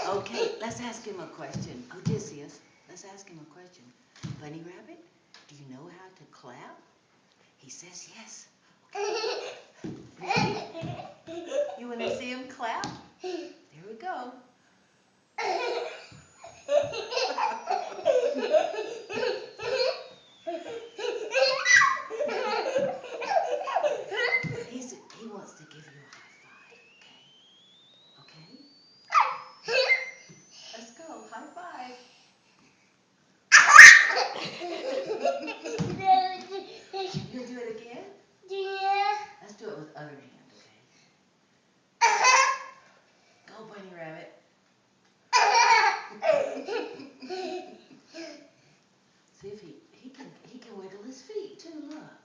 Okay, let's ask him a question. Odysseus, let's ask him a question. Bunny Rabbit, do you know how to clap? He says yes. Ready? You want to see him clap? There we go. He wants to give you a high five, okay? Okay? Let's go. High five. You'll do it again? Yeah. Let's do it with other hand, okay? Go, Bunny Rabbit. See if he can wiggle his feet too, look.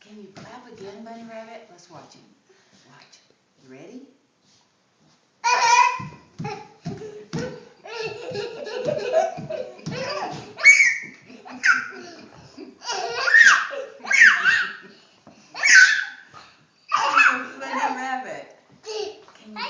Can you clap again, Bunny Rabbit? Let's watch him. Watch. You ready? You're a funny rabbit. Can you?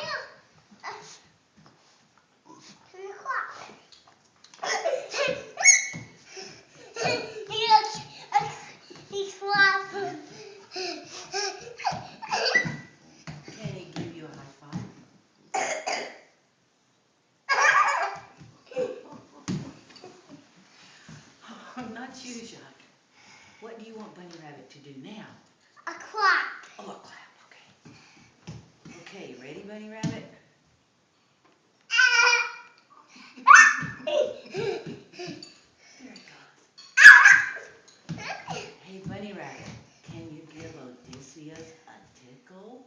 Can he give you a high five? Oh, not you, Jacques. What do you want Bunny Rabbit to do now? A clap. Oh, a clap. Okay. Okay, ready, Bunny Rabbit? There it goes. Hey, Bunny Rabbit, can you give Odysseus a tickle?